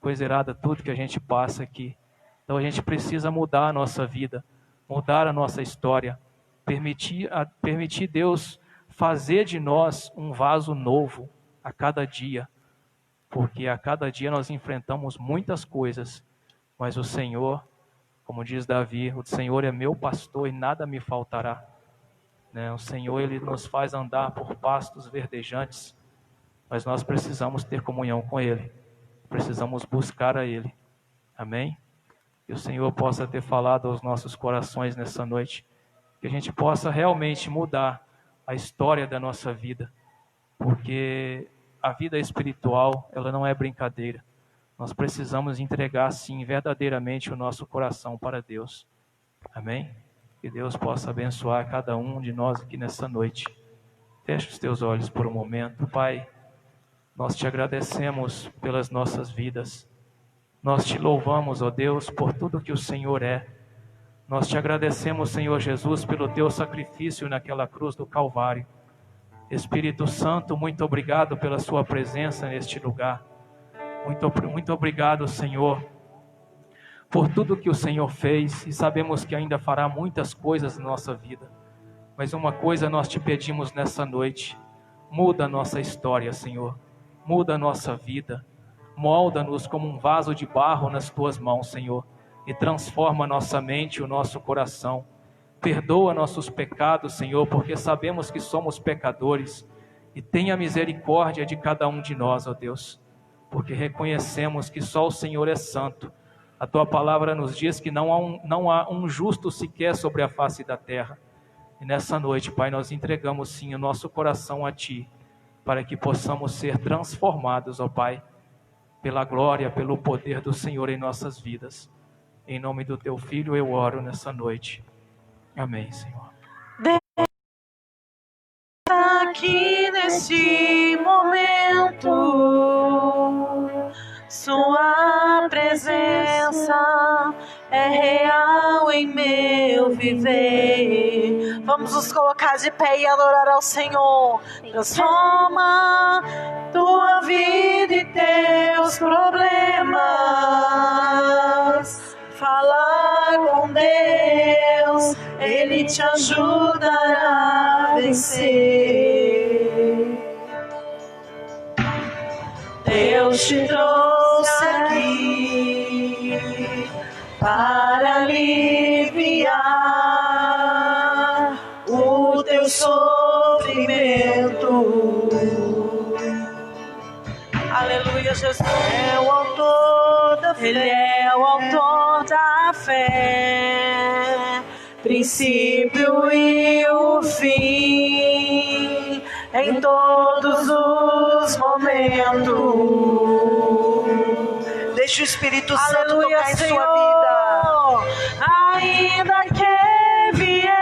coisa errada, tudo que a gente passa aqui. Então a gente precisa mudar a nossa vida, mudar a nossa história, permitir Deus fazer de nós um vaso novo a cada dia. Porque a cada dia nós enfrentamos muitas coisas, mas o Senhor, como diz Davi, o Senhor é meu pastor e nada me faltará. O Senhor, Ele nos faz andar por pastos verdejantes. mas nós precisamos ter comunhão com Ele, precisamos buscar a Ele. Amém? Que o Senhor possa ter falado aos nossos corações nessa noite, que a gente possa realmente mudar a história da nossa vida, porque a vida espiritual, ela não é brincadeira. Nós precisamos entregar, sim, verdadeiramente o nosso coração para Deus. Amém? Que Deus possa abençoar cada um de nós aqui nessa noite. Feche os teus olhos por um momento. Pai, nós te agradecemos pelas nossas vidas. Nós te louvamos, ó Deus, por tudo que o Senhor é. Nós te agradecemos, Senhor Jesus, pelo teu sacrifício naquela cruz do Calvário. Espírito Santo, muito obrigado pela sua presença neste lugar. Muito obrigado, Senhor, por tudo que o Senhor fez, e sabemos que ainda fará muitas coisas na nossa vida. Mas uma coisa nós te pedimos nessa noite: muda a nossa história, Senhor. Muda a nossa vida. Molda-nos como um vaso de barro nas tuas mãos, Senhor, e transforma a nossa mente e o nosso coração. Perdoa nossos pecados, Senhor, porque sabemos que somos pecadores, e tenha misericórdia de cada um de nós, ó Deus, porque reconhecemos que só o Senhor é santo. A tua palavra nos diz que não há um justo sequer sobre a face da terra. E nessa noite, Pai, nós entregamos sim o nosso coração a Ti, para que possamos ser transformados, ó Pai, pela glória, pelo poder do Senhor em nossas vidas. Em nome do Teu Filho eu oro nessa noite. Amém, Senhor. Aqui neste momento, sua presença é real em meu viver. Vamos nos colocar de pé e adorar ao Senhor. Transforma tua vida e teus problemas. Falar com Deus, Ele te ajudará a vencer. Deus te trouxe aqui para aliviar o teu sofrimento. Aleluia, Jesus é o autor da fé. Ele é o autor da fé, princípio e o fim, em todos os momentos. Deixa o Espírito Santo tocar em sua vida. Ainda que vier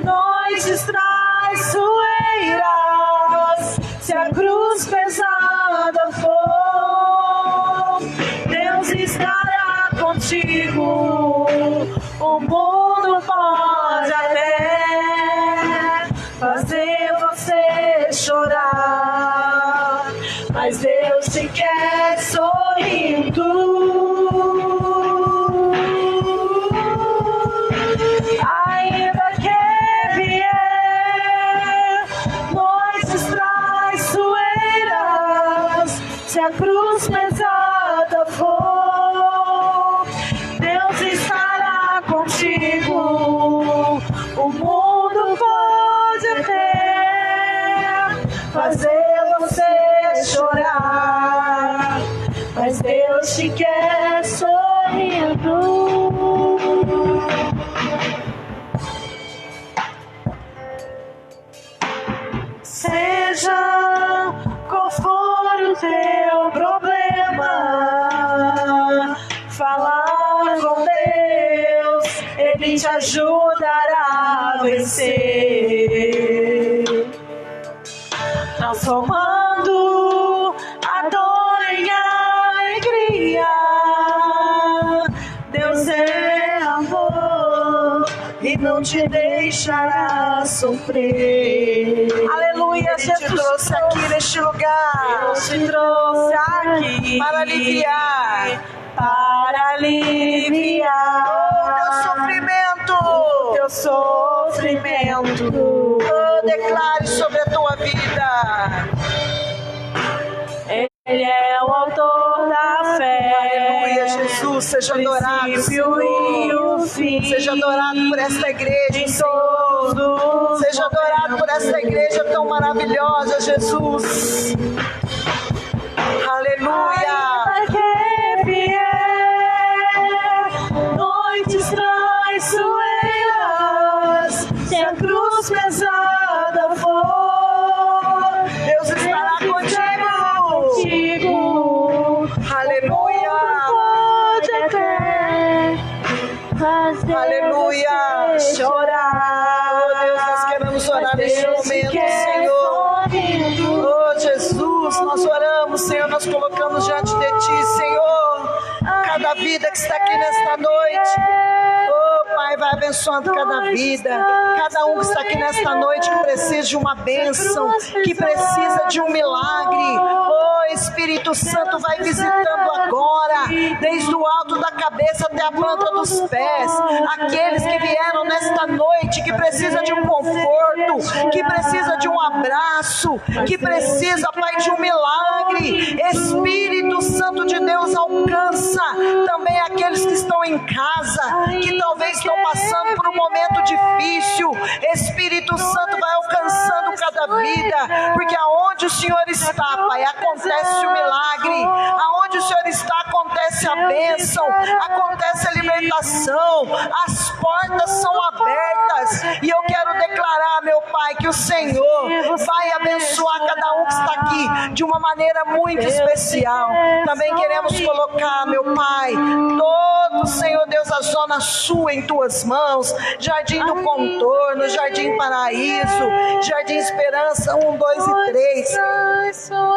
noites traiçoeiras, se a cruz pesada for, Deus estará contigo. O mundo pode até fazer você chorar, mas Deus te quer sorrindo. Ainda que vier noites traiçoeiras, se a cruz pesada for, Deus estará contigo. O mundo pode até fazer você chorar, mas Deus te quer sorrindo. Seja qual for o teu problema, falar com Deus, Ele te ajudará a vencer. Transformando a dor em alegria. Deus é amor e não te deixará sofrer. Aleluia, Jesus te trouxe aqui neste lugar. Deus te trouxe aqui para aliviar o teu sofrimento. Declare sobre a tua vida. Ele é o autor da fé. Aleluia, Jesus, seja adorado, Senhor. E o fim. Seja adorado por esta igreja, Senhor. Seja adorado por essa igreja tão maravilhosa, Jesus. Aleluia. Ainda que vier noites traiçoeiras, se a cruz pesada for, Deus estará contigo. Aleluia. Aleluia. Chorar. Oh Deus, nós queremos orar neste momento, Senhor. Oh Jesus, nós oramos, Senhor, nós colocamos diante de Ti, Senhor, cada vida que está aqui nesta noite. Oh Pai, vai abençoando cada vida, cada um que está aqui nesta noite que precisa de uma bênção, que precisa de um milagre. Oh Espírito Santo, vai visitando agora, desde o alto da cabeça até a planta dos pés, aqueles que vieram nesta noite, que precisa de um conforto, que precisa de um abraço, que precisa, Pai, de um milagre. Espírito Santo de Deus, alcança também aqueles que estão em casa, que talvez estão passando por um momento difícil. Espírito Santo, vai alcançando cada vida, porque aonde o Senhor está, Pai, acontece o milagre. Aonde o Senhor está, acontece a bênção, acontece a libertação, as portas são abertas. E eu quero declarar, meu Pai, que o Senhor vai abençoar cada um que está aqui de uma maneira muito especial. Também queremos colocar, meu Pai, todo, Senhor Deus, a zona sul em Tuas mãos, Jardim do Contorno, Jardim Paraíso, Jardim Esperança 1, 2 e 3,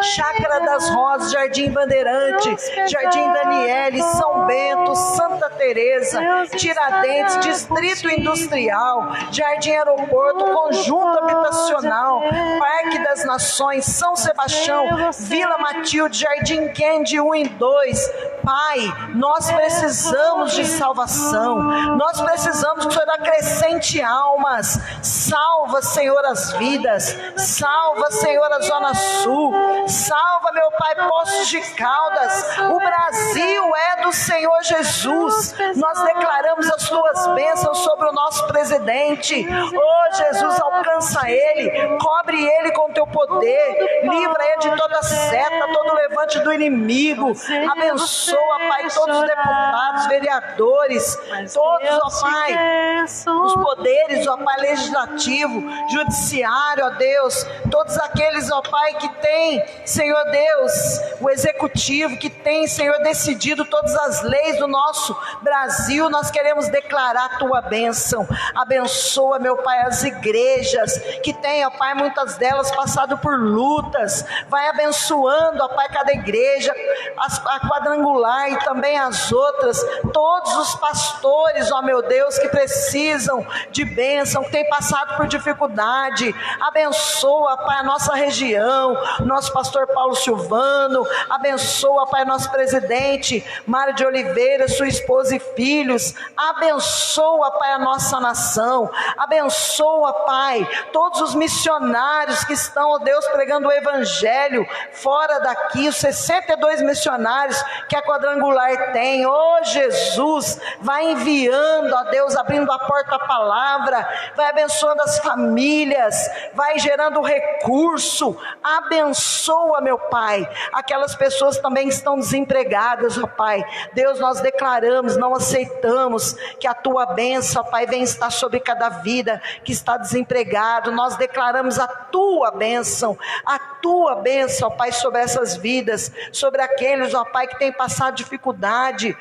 Chácara das Rosas, Jardim Bandeirante, Jardim Daniele, São Bento, Santa Teresa, Tiradentes, Distrito Industrial, Jardim Aeroporto, Conjunto Habitacional, Parque das Nações, São Sebastião, Vila Matilde, Jardim Kennedy 1 e 2. Pai, nós precisamos de salvação, nós precisamos que o Senhor acrescente almas. Salva, Senhor, as vidas, salva, Senhor, a Zona Sul, salva, meu Pai, Poços de Caldas. O Brasil é do Senhor Jesus. Nós declaramos as Tuas bênçãos sobre o nosso presidente. Oh Jesus, alcança ele, cobre ele com Teu poder, livra ele de toda seta, todo levante do inimigo. Abençoa, Pai, todos os deputados, vereadores, todos, ó Pai, os poderes, ó Pai, legislativo, judiciário, ó Deus, todos aqueles, ó Pai, que tem, Senhor Deus, o executivo, que tem, Senhor, decidido todas as leis do nosso Brasil. Nós queremos declarar a Tua bênção. Abençoa, meu Pai, as igrejas que tem, ó Pai, muitas delas passado por lutas. Vai abençoando, ó Pai, cada igreja, a quadrangular e também as outras, todos os pastores, ó meu Deus, que precisam de bênção, que tem passado por dificuldade. Abençoa, Pai, a nossa região, nosso pastor Paulo Silvano. Abençoa, Pai, nosso presidente Mário de Oliveira, sua esposa e filhos. Abençoa, Pai, a nossa nação. Abençoa, Pai, todos os missionários que estão, ó Deus, pregando o evangelho fora daqui, os 62 missionários que a quadrangular tem. Oh Jesus, vai enviando, ó Deus, abrindo a porta à palavra, vai abençoando as famílias, vai gerando recurso. Abençoa, meu Pai, aquelas pessoas também que estão desempregadas, ó Pai. Deus, nós declaramos, não aceitamos que a Tua bênção, ó Pai, venha estar sobre cada vida que está desempregado. Nós declaramos a Tua bênção, ó Pai, sobre essas vidas, sobre aqueles, ó Pai, que têm passado dificuldade,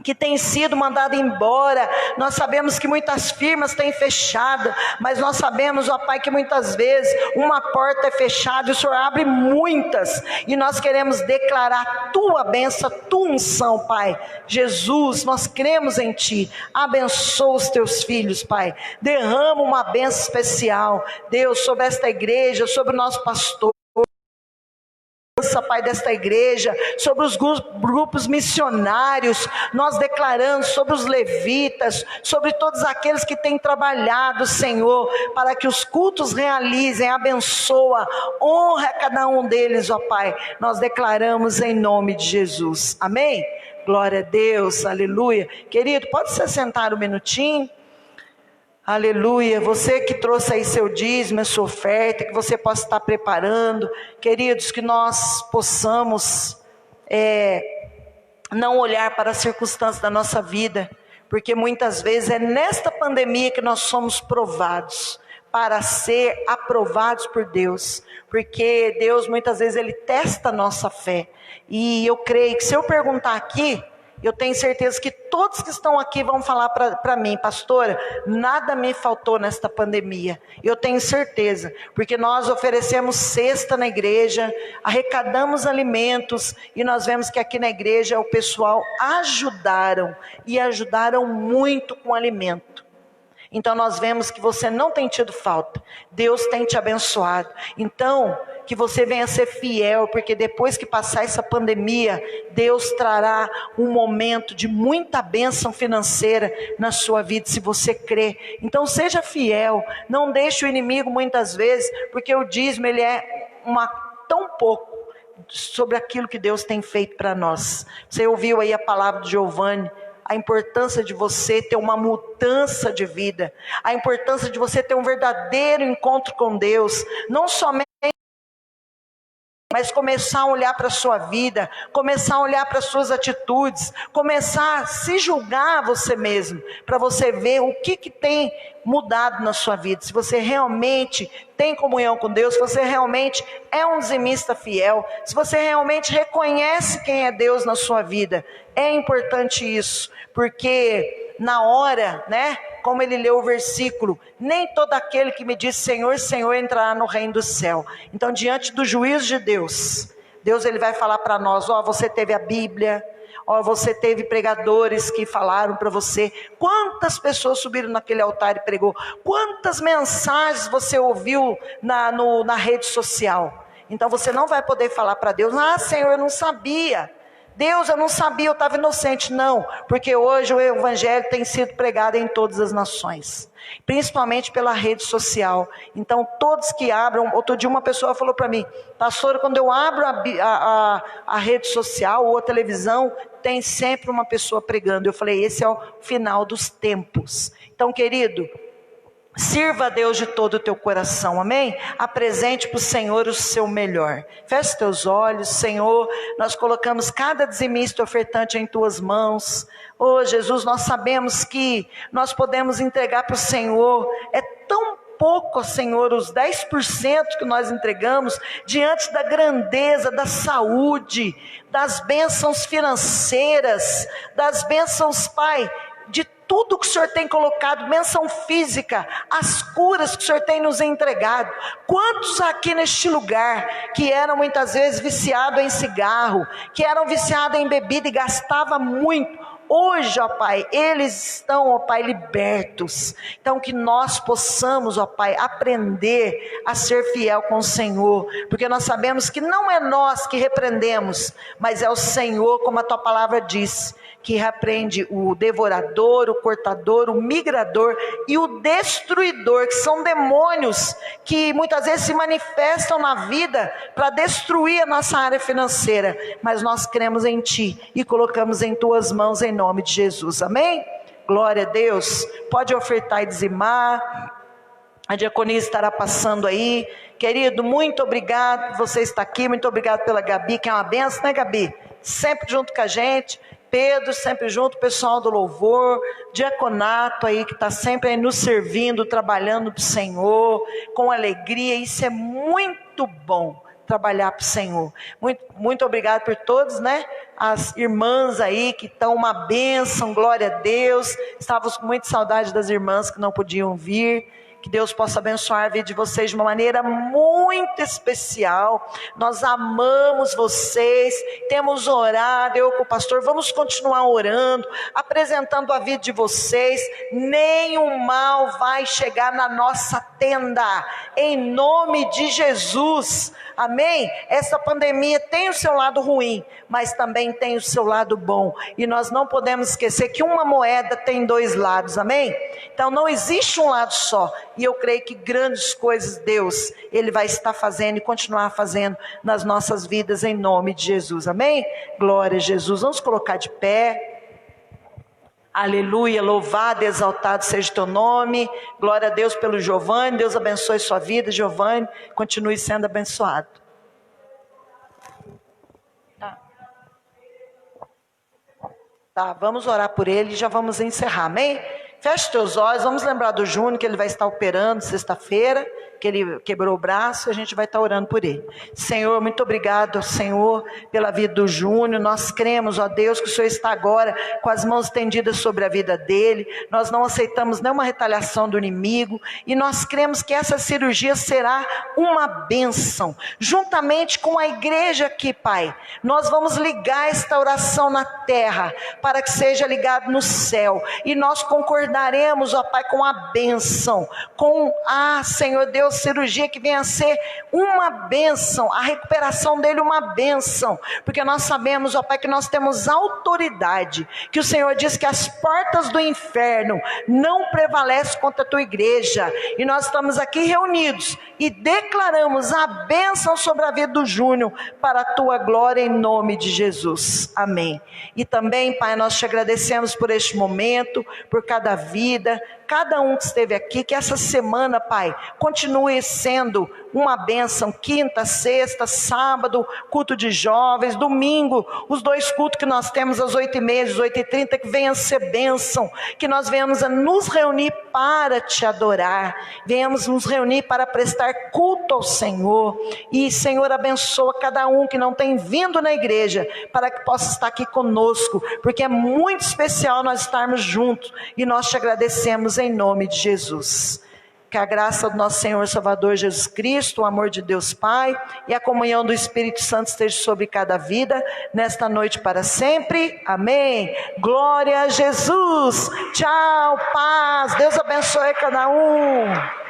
que tem sido mandado embora. Nós sabemos que muitas firmas têm fechado, mas nós sabemos, ó Pai, que muitas vezes uma porta é fechada e o Senhor abre muitas, e nós queremos declarar a Tua bênção, a Tua unção, Pai. Jesus, nós cremos em Ti. Abençoa os Teus filhos, Pai. Derrama uma bênção especial, Deus, sobre esta igreja, sobre o nosso pastor, Pai, desta igreja, sobre os grupos missionários. Nós declaramos sobre os levitas, sobre todos aqueles que têm trabalhado, Senhor, para que os cultos realizem. Abençoa, honra cada um deles, ó Pai. Nós declaramos em nome de Jesus, amém? Glória a Deus, aleluia. Querido, pode se sentar um minutinho. Aleluia, você que trouxe aí seu dízimo, a sua oferta, que você possa estar preparando, queridos, que nós possamos não olhar para as circunstâncias da nossa vida, porque muitas vezes é nesta pandemia que nós somos provados, para ser aprovados por Deus, porque Deus muitas vezes Ele testa a nossa fé, e eu creio que se eu perguntar aqui, eu tenho certeza que todos que estão aqui vão falar para mim, pastora, nada me faltou nesta pandemia. Eu tenho certeza, porque nós oferecemos cesta na igreja, arrecadamos alimentos, e nós vemos que aqui na igreja o pessoal ajudaram, e ajudaram muito com alimento. Então nós vemos que você não tem tido falta, Deus tem te abençoado. Então, que você venha ser fiel, porque depois que passar essa pandemia, Deus trará um momento de muita bênção financeira na sua vida, se você crê. Então seja fiel, não deixe o inimigo muitas vezes, porque o dízimo ele é tão pouco sobre aquilo que Deus tem feito para nós. Você ouviu aí a palavra de Giovanni, a importância de você ter uma mudança de vida, a importância de você ter um verdadeiro encontro com Deus, não somente, mas começar a olhar para a sua vida, começar a olhar para as suas atitudes, começar a se julgar você mesmo, para você ver o que tem mudado na sua vida, se você realmente tem comunhão com Deus, se você realmente é um dizimista fiel, se você realmente reconhece quem é Deus na sua vida. É importante isso, porque na hora, né, como ele leu o versículo, nem todo aquele que me diz Senhor, Senhor entrará no reino do céu. Então diante do juízo de Deus ele vai falar para nós, você teve a Bíblia, você teve pregadores que falaram para você, quantas pessoas subiram naquele altar e pregou, quantas mensagens você ouviu na rede social. Então você não vai poder falar para Deus, Senhor, eu não sabia, Deus, eu não sabia, eu estava inocente. Não, porque hoje o evangelho tem sido pregado em todas as nações, principalmente pela rede social. Então todos que abram, outro dia uma pessoa falou para mim, pastor, quando eu abro a rede social ou a televisão, tem sempre uma pessoa pregando. Eu falei, esse é o final dos tempos. Então querido, sirva a Deus de todo o teu coração, amém? Apresente para o Senhor o seu melhor. Feche teus olhos, Senhor, nós colocamos cada dizimista ofertante em tuas mãos. Jesus, nós sabemos que nós podemos entregar para o Senhor, é tão pouco, Senhor, os 10% que nós entregamos, diante da grandeza, da saúde, das bênçãos financeiras, das bênçãos, Pai, de tudo que o Senhor tem colocado, bênção física, as curas que o Senhor tem nos entregado. Quantos aqui neste lugar, que eram muitas vezes viciados em cigarro, que eram viciados em bebida e gastavam muito, hoje, Pai, eles estão, Pai, libertos. Então que nós possamos, Pai, aprender a ser fiel com o Senhor, porque nós sabemos que não é nós que repreendemos, mas é o Senhor, como a tua palavra diz, que repreende o devorador, o cortador, o migrador e o destruidor, que são demônios que muitas vezes se manifestam na vida para destruir a nossa área financeira, mas nós cremos em Ti e colocamos em Tuas mãos em nome de Jesus, amém? Glória a Deus. Pode ofertar e dizimar, a diaconia estará passando aí. Querido, muito obrigado por você estar aqui, muito obrigado pela Gabi, que é uma benção, né, Gabi? Sempre junto com a gente. Pedro sempre junto, o pessoal do louvor, diaconato aí que está sempre aí nos servindo, trabalhando para o Senhor, com alegria. Isso é muito bom, trabalhar para o Senhor. Muito obrigado por todos, né? As irmãs aí que estão uma bênção, glória a Deus. Estávamos com muita saudade das irmãs que não podiam vir. Que Deus possa abençoar a vida de vocês de uma maneira muito especial. Nós amamos vocês, temos orado, eu com o pastor, vamos continuar orando, apresentando a vida de vocês. Nenhum mal vai chegar na nossa tenda, em nome de Jesus, amém? Essa pandemia tem o seu lado ruim, mas também tem o seu lado bom, e nós não podemos esquecer que uma moeda tem dois lados, amém? Então não existe um lado só, e eu creio que grandes coisas Deus, Ele vai estar fazendo e continuar fazendo nas nossas vidas em nome de Jesus, amém? Glória a Jesus. Vamos colocar de pé. Aleluia, louvado, exaltado seja o teu nome. Glória a Deus pelo Giovanni. Deus abençoe sua vida, Giovanni. Continue sendo abençoado. Tá, vamos orar por ele e já vamos encerrar, amém? Feche teus olhos, vamos lembrar do Júnior, que ele vai estar operando sexta-feira, que ele quebrou o braço, a gente vai estar orando por ele. Senhor, muito obrigado, Senhor, pela vida do Júnior. Nós cremos, ó Deus, que o Senhor está agora com as mãos estendidas sobre a vida dele. Nós não aceitamos nenhuma retaliação do inimigo e nós cremos que essa cirurgia será uma bênção. Juntamente com a igreja aqui, Pai, nós vamos ligar esta oração na terra para que seja ligado no céu. E nós concordaremos, ó Pai, com a bênção, com a, Senhor Deus, cirurgia que venha a ser uma bênção, a recuperação dele uma bênção, porque nós sabemos, ó Pai, que nós temos autoridade, que o Senhor diz que as portas do inferno não prevalecem contra a tua igreja, e nós estamos aqui reunidos e declaramos a bênção sobre a vida do Júnior, para a tua glória, em nome de Jesus, amém. E também, Pai, nós te agradecemos por este momento, por cada vida, cada um que esteve aqui, que essa semana, Pai, continue sendo uma bênção, quinta, sexta, sábado, culto de jovens, domingo, os 2 cultos que nós temos às 8h30, às 8h30, que venham a ser bênção, que nós venhamos a nos reunir para te adorar, venhamos nos reunir para prestar culto ao Senhor, e Senhor, abençoa cada um que não tem vindo na igreja, para que possa estar aqui conosco, porque é muito especial nós estarmos juntos, e nós te agradecemos em nome de Jesus. Que a graça do nosso Senhor Salvador Jesus Cristo, o amor de Deus Pai e a comunhão do Espírito Santo esteja sobre cada vida, nesta noite para sempre. Amém. Glória a Jesus. Tchau, paz. Deus abençoe cada um.